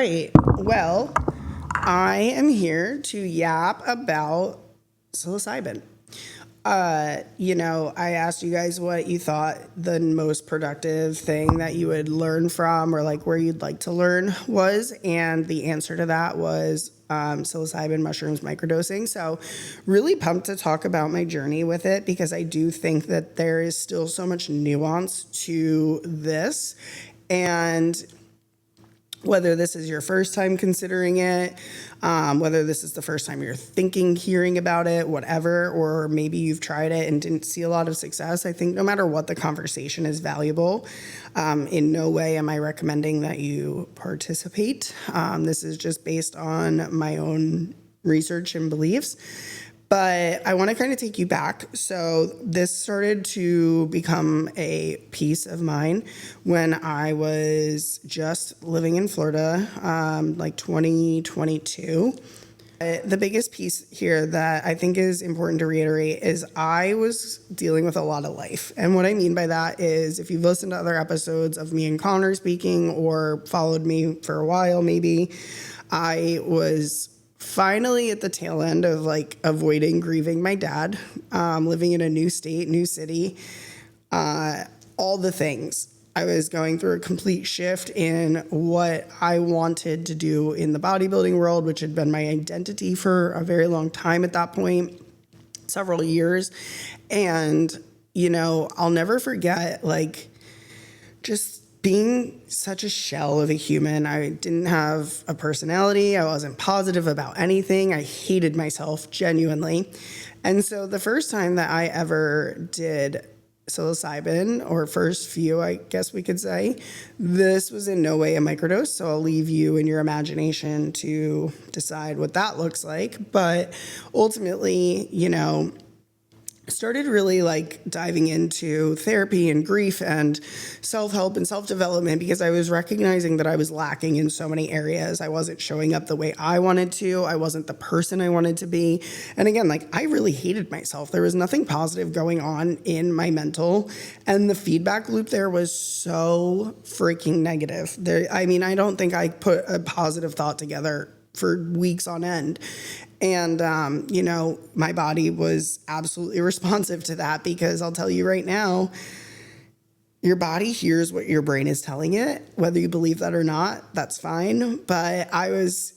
right. Well, I am here to yap about psilocybin. I asked you guys what you thought the most productive thing that you would learn from or like where you'd like to learn was. And the answer to that was psilocybin mushrooms microdosing. So, really pumped to talk about my journey with it because I do think that there is still so much nuance to this. And whether this is your first time considering it, whether this is the first time you're hearing about it, whatever, or maybe you've tried it and didn't see a lot of success, I think no matter what, the conversation is valuable. In no way am I recommending that you participate. This is just based on my own research and beliefs. But I want to kind of take you back. So this started to become a piece of mine when I was just living in Florida, like 2022. The biggest piece here that I think is important to reiterate is I was dealing with a lot of life. And what I mean by that is if you've listened to other episodes of me and Connor speaking or followed me for a while, maybe, I was finally at the tail end of like avoiding grieving my dad, living in a new state, new city, all the things. I was going through a complete shift in what I wanted to do in the bodybuilding world, which had been my identity for a very long time at that point, several years. And, I'll never forget like just being such a shell of a human. I didn't have a personality. I wasn't positive about anything. I hated myself genuinely. And so the first time that I ever did psilocybin, or first few, I guess we could say, this was in no way a microdose. So I'll leave you in your imagination to decide what that looks like. But ultimately, started really like diving into therapy and grief and self-help and self-development because I was recognizing that I was lacking in so many areas. I wasn't showing up the way I wanted to. I wasn't the person I wanted to be. And again, like I really hated myself. There was nothing positive going on in my mental. And the feedback loop there was so freaking negative. I don't think I put a positive thought together for weeks on end. And, my body was absolutely responsive to that because I'll tell you right now, your body hears what your brain is telling it, whether you believe that or not, that's fine. But I was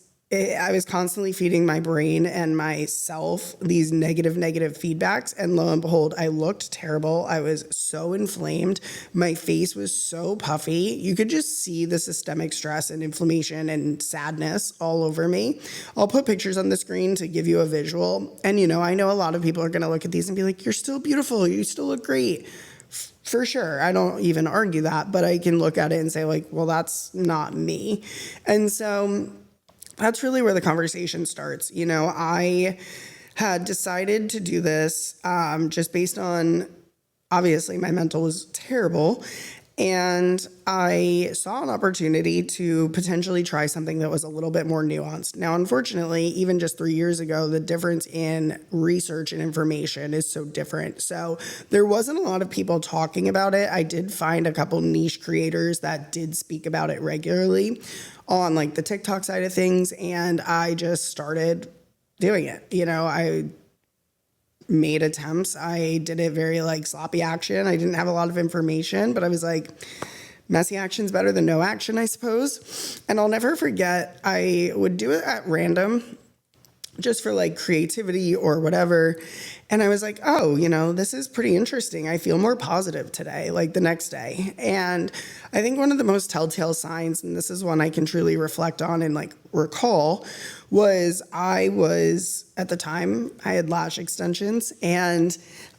constantly feeding my brain and myself these negative feedbacks. And lo and behold, I looked terrible. I was so inflamed. My face was so puffy. You could just see the systemic stress and inflammation and sadness all over me. I'll put pictures on the screen to give you a visual. And, I know a lot of people are going to look at these and be like, you're still beautiful. You still look great. For sure. I don't even argue that, but I can look at it and say like, well, that's not me. And so that's really where the conversation starts. I had decided to do this just based on, obviously, my mental was terrible. And I saw an opportunity to potentially try something that was a little bit more nuanced. Now, unfortunately, even just 3 years ago, the difference in research and information is so different. So there wasn't a lot of people talking about it. I did find a couple niche creators that did speak about it regularly on like the TikTok side of things. And I just started doing it. I made attempts. I did it very like sloppy action. I didn't have a lot of information, but I was like, messy action's better than no action, I suppose. And I'll never forget, I would do it at random just for like creativity or whatever. And I was like, oh, this is pretty interesting. I feel more positive today, like the next day. And I think one of the most telltale signs, and this is one I can truly reflect on and like recall, was at the time, I had lash extensions and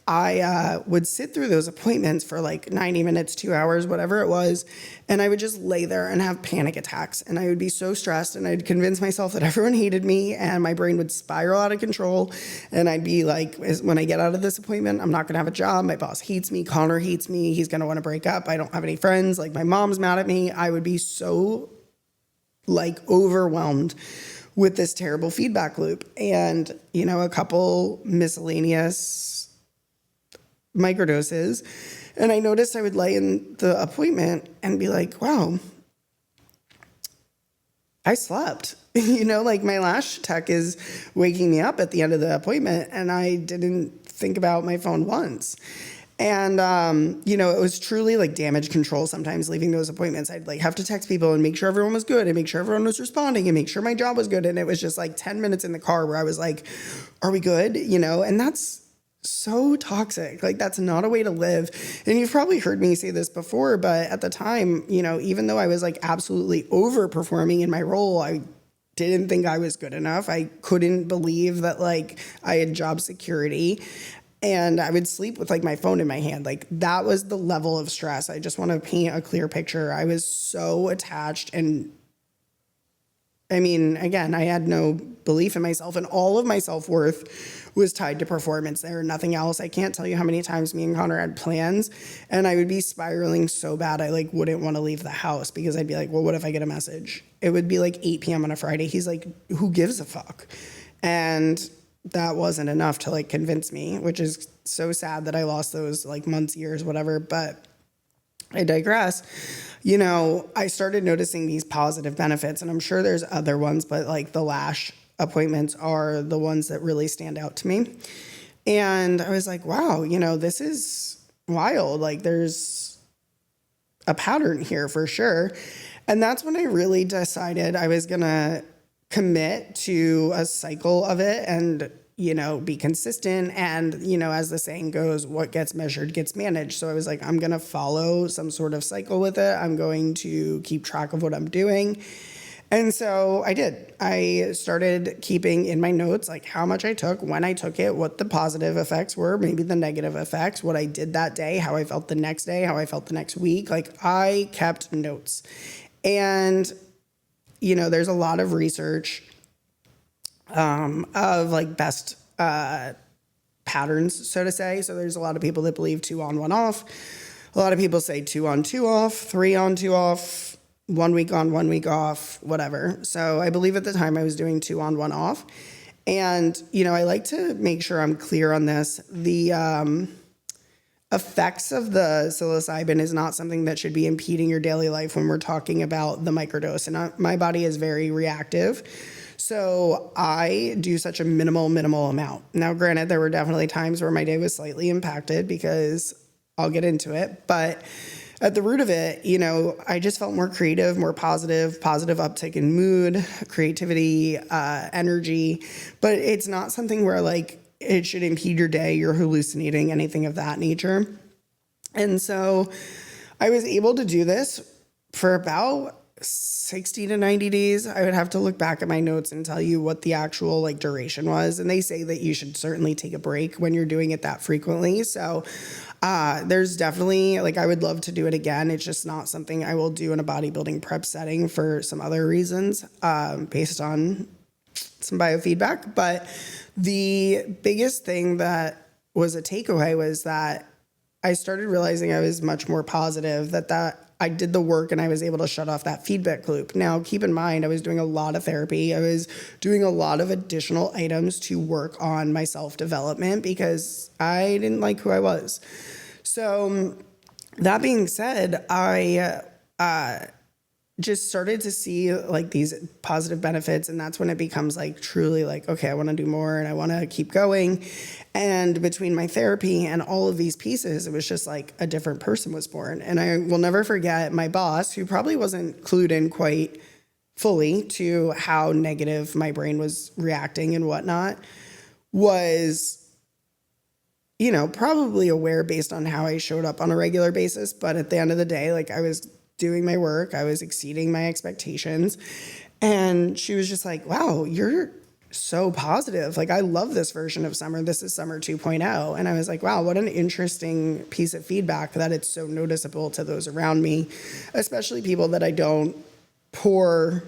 I would sit through those appointments for like 90 minutes, 2 hours, whatever it was. And I would just lay there and have panic attacks. And I would be so stressed and I'd convince myself that everyone hated me and my brain would spiral out of control. And I'd be like, when I get out of this appointment, I'm not going to have a job. My boss hates me. Connor hates me. He's going to want to break up. I don't have any friends. Like my mom's mad at me. I would be so like overwhelmed with this terrible feedback loop. And, a couple miscellaneous microdoses. And I noticed I would lay in the appointment and be like, wow, I slept. Like my lash tech is waking me up at the end of the appointment, and I didn't think about my phone once. And, it was truly like damage control sometimes leaving those appointments. I'd like have to text people and make sure everyone was good and make sure everyone was responding and make sure my job was good. And it was just like 10 minutes in the car where I was like, are we good? And that's so toxic. Like that's not a way to live. And you've probably heard me say this before, but at the time, even though I was like absolutely overperforming in my role, I didn't think I was good enough. I couldn't believe that like I had job security. And I would sleep with like my phone in my hand. Like that was the level of stress. I just want to paint a clear picture. I was so attached, and I mean, again, I had no belief in myself, and all of my self-worth was tied to performance there, nothing else. I can't tell you how many times me and Connor had plans, and I would be spiraling so bad I like wouldn't want to leave the house because I'd be like, well, what if I get a message? It would be like 8 p.m. on a Friday. He's like, who gives a fuck? And that wasn't enough to like convince me, which is so sad that I lost those like months, years, whatever. But I digress. I started noticing these positive benefits, and I'm sure there's other ones, but like the lash appointments are the ones that really stand out to me. And I was like, wow, this is wild. Like there's a pattern here for sure. And that's when I really decided I was going to commit to a cycle of it and, be consistent. And, as the saying goes, what gets measured gets managed. So I was like, I'm going to follow some sort of cycle with it. I'm going to keep track of what I'm doing. And so I did. I started keeping in my notes, like how much I took, when I took it, what the positive effects were, maybe the negative effects, what I did that day, how I felt the next day, how I felt the next week. Like I kept notes. And there's a lot of research of like best patterns, so to say. So there's a lot of people that believe 2 on, 1 off. A lot of people say 2 on, 2 off, 3 on, 2 off, 1 week on, 1 week off, whatever. So I believe at the time I was doing 2 on, 1 off. And, I like to make sure I'm clear on this. The effects of the psilocybin is not something that should be impeding your daily life when we're talking about the microdose. And my body is very reactive. So I do such a minimal amount. Now, granted, there were definitely times where my day was slightly impacted because I'll get into it. But at the root of it, I just felt more creative, more positive uptick in mood, creativity, energy. But it's not something where like it should impede your day, you're hallucinating, anything of that nature. And so I was able to do this for about 60 to 90 days. I would have to look back at my notes and tell you what the actual like duration was. And they say that you should certainly take a break when you're doing it that frequently. So there's definitely like, I would love to do it again. It's just not something I will do in a bodybuilding prep setting for some other reasons, based on some biofeedback. But the biggest thing that was a takeaway was that I started realizing I was much more positive, that I did the work and I was able to shut off that feedback loop. Now, keep in mind, I was doing a lot of therapy. I was doing a lot of additional items to work on my self-development because I didn't like who I was. So that being said, I just started to see like these positive benefits. And that's when it becomes like truly like, okay, I want to do more and I want to keep going. And between my therapy and all of these pieces, it was just like a different person was born. And I will never forget my boss, who probably wasn't clued in quite fully to how negative my brain was reacting and whatnot, was, probably aware based on how I showed up on a regular basis. But at the end of the day, like I was doing my work, I was exceeding my expectations. And she was just like, wow, you're so positive. Like, I love this version of Summer. This is Summer 2.0. And I was like, wow, what an interesting piece of feedback that it's so noticeable to those around me, especially people that I don't pour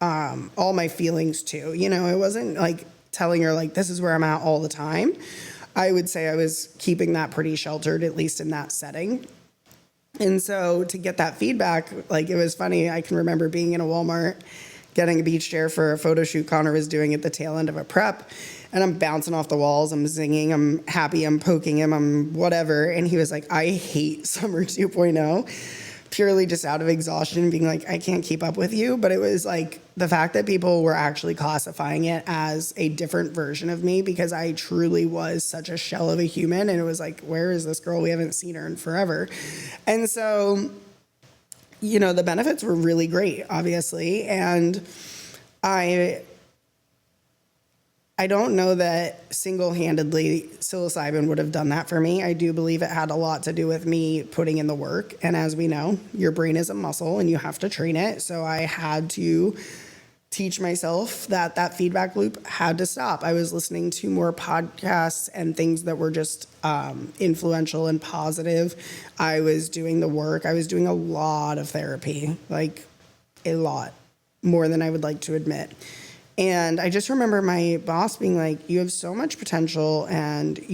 all my feelings to. It wasn't like telling her like, this is where I'm at all the time. I would say I was keeping that pretty sheltered, at least in that setting. And so to get that feedback, like it was funny. I can remember being in a Walmart, getting a beach chair for a photo shoot Connor was doing at the tail end of a prep. And I'm bouncing off the walls. I'm zinging. I'm happy. I'm poking him. I'm whatever. And he was like, I hate Summer 2.0. purely just out of exhaustion, being like, I can't keep up with you. But it was like the fact that people were actually classifying it as a different version of me, because I truly was such a shell of a human. And it was like, where is this girl? We haven't seen her in forever. And so, the benefits were really great, obviously. And I don't know that single-handedly psilocybin would have done that for me. I do believe it had a lot to do with me putting in the work. And as we know, your brain is a muscle and you have to train it. So I had to teach myself that feedback loop had to stop. I was listening to more podcasts and things that were just influential and positive. I was doing the work. I was doing a lot of therapy, like a lot, more than I would like to admit. And I just remember my boss being like, you have so much potential, and if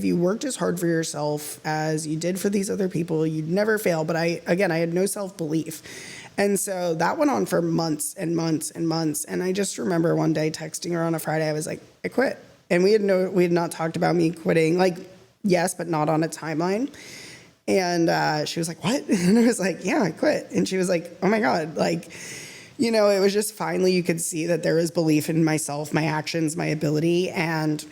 you worked as hard for yourself as you did for these other people, you'd never fail. But I had no self-belief. And so that went on for months and months and months. And I just remember one day texting her on a Friday, I was like, I quit. And we had not talked about me quitting, like, yes, but not on a timeline. And she was like, what? And I was like, yeah, I quit. And she was like, oh my God, like, it was just finally you could see that there was belief in myself, my actions, my ability. And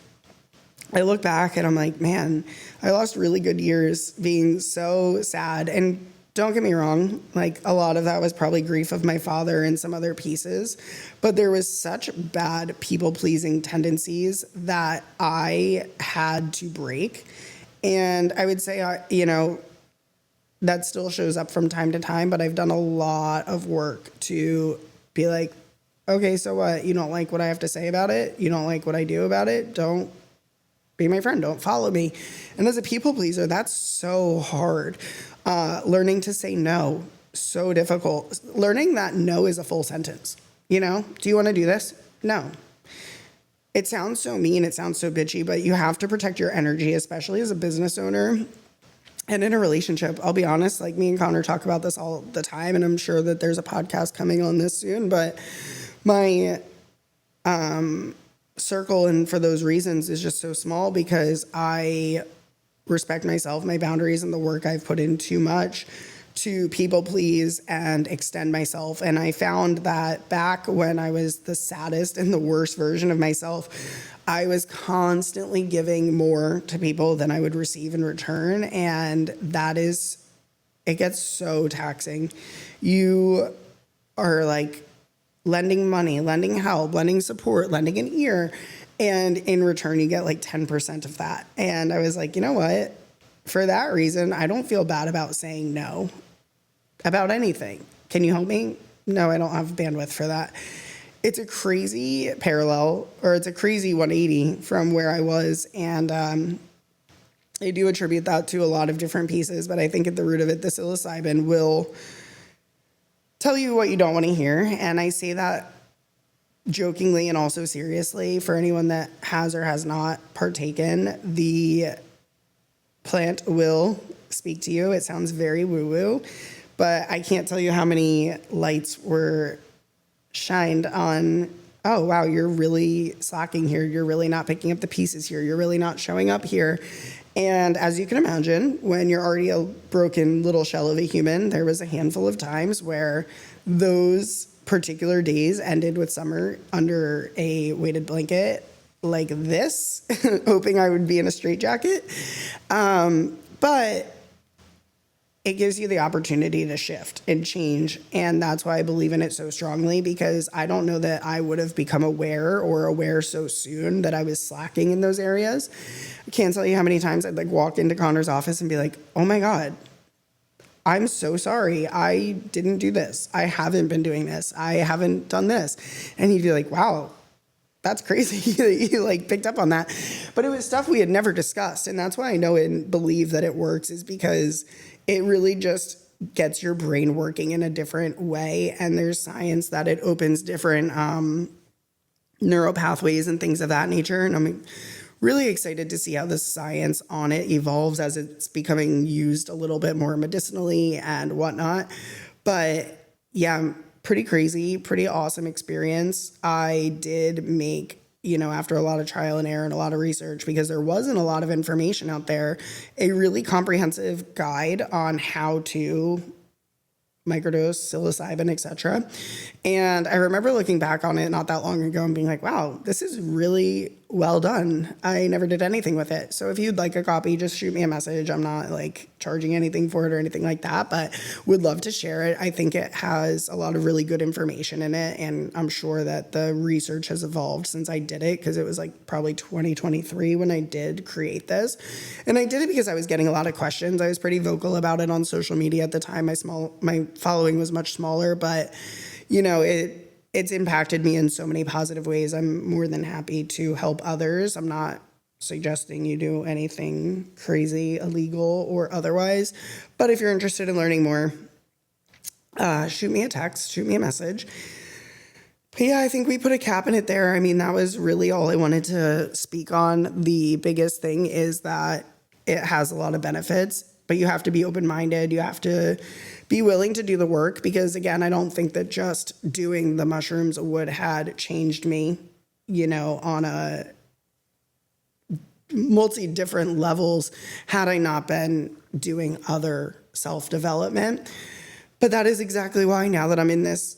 I look back and I'm like, man, I lost really good years being so sad. And don't get me wrong, like a lot of that was probably grief of my father and some other pieces. But there was such bad people-pleasing tendencies that I had to break. And I would say, that still shows up from time to time, but I've done a lot of work to be like, okay, so what? You don't like what I have to say about it? You don't like what I do about it? Don't be my friend. Don't follow me. And as a people pleaser, that's so hard. Learning to say no, so difficult. Learning that no is a full sentence. Do you want to do this? No. It sounds so mean. It sounds so bitchy, but you have to protect your energy, especially as a business owner. And in a relationship, I'll be honest, like me and Connor talk about this all the time, and I'm sure that there's a podcast coming on this soon, but my circle, and for those reasons, is just so small because I respect myself, my boundaries, and the work I've put in too much to people please and extend myself. And I found that back when I was the saddest and the worst version of myself, I was constantly giving more to people than I would receive in return. And it gets so taxing. You are like lending money, lending help, lending support, lending an ear. And in return, you get like 10% of that. And I was like, you know what? For that reason, I don't feel bad about saying no about anything. Can you help me? No, I don't have bandwidth for that. It's a crazy parallel, or it's a crazy 180 from where I was. And I do attribute that to a lot of different pieces, but I think at the root of it, the psilocybin will tell you what you don't want to hear. And I say that jokingly and also seriously for anyone that has or has not partaken. The plant will speak to you. It sounds very woo-woo, but I can't tell you how many lights were shined on, oh, wow, you're really slacking here. You're really not picking up the pieces here. You're really not showing up here. And as you can imagine, when you're already a broken little shell of a human, there was a handful of times where those particular days ended with Summer under a weighted blanket like this, hoping I would be in a straitjacket. But it gives you the opportunity to shift and change. And that's why I believe in it so strongly, because I don't know that I would have become aware so soon that I was slacking in those areas. I can't tell you how many times I'd like walk into Connor's office and be like, oh my God, I'm so sorry. I didn't do this. I haven't been doing this. I haven't done this. And he'd be like, wow, that's crazy. You like picked up on that. But it was stuff we had never discussed. And that's why I know and believe that it works, is because it really just gets your brain working in a different way. And there's science that it opens different neural pathways and things of that nature. And I'm really excited to see how the science on it evolves as it's becoming used a little bit more medicinally and whatnot. But yeah, pretty crazy, pretty awesome experience. I did make, after a lot of trial and error and a lot of research, because there wasn't a lot of information out there, a really comprehensive guide on how to microdose, psilocybin, etc. And I remember looking back on it not that long ago and being like, wow, this is really well done. I never did anything with it. So if you'd like a copy, just shoot me a message. I'm not like charging anything for it or anything like that, but would love to share it. I think it has a lot of really good information in it. And I'm sure that the research has evolved since I did it, because it was like probably 2023 when I did create this. And I did it because I was getting a lot of questions. I was pretty vocal about it on social media at the time. My following was much smaller, but it's impacted me in so many positive ways. I'm more than happy to help others. I'm not suggesting you do anything crazy, illegal, or otherwise. But if you're interested in learning more, shoot me a text, shoot me a message. But yeah, I think we put a cap in it there. I mean, that was really all I wanted to speak on. The biggest thing is that it has a lot of benefits, but you have to be open-minded. You have to be willing to do the work, because again, I don't think that just doing the mushrooms would had changed me, on a multi different levels had I not been doing other self-development. But that is exactly why, now that I'm in this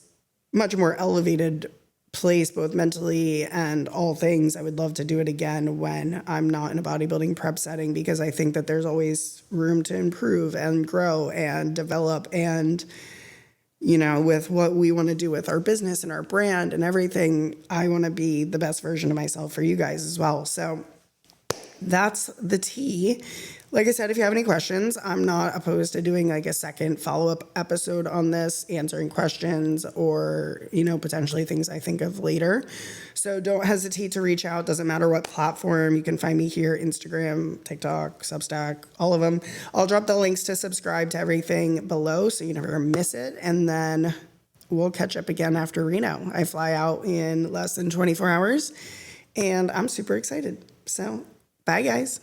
much more elevated place, both mentally and all things, I would love to do it again when I'm not in a bodybuilding prep setting, because I think that there's always room to improve and grow and develop. And, with what we want to do with our business and our brand and everything, I want to be the best version of myself for you guys as well. So that's the tea. Like I said, if you have any questions, I'm not opposed to doing like a second follow-up episode on this, answering questions or, potentially things I think of later. So don't hesitate to reach out. Doesn't matter what platform. You can find me here, Instagram, TikTok, Substack, all of them. I'll drop the links to subscribe to everything below so you never miss it. And then we'll catch up again after Reno. I fly out in less than 24 hours and I'm super excited. So bye, guys.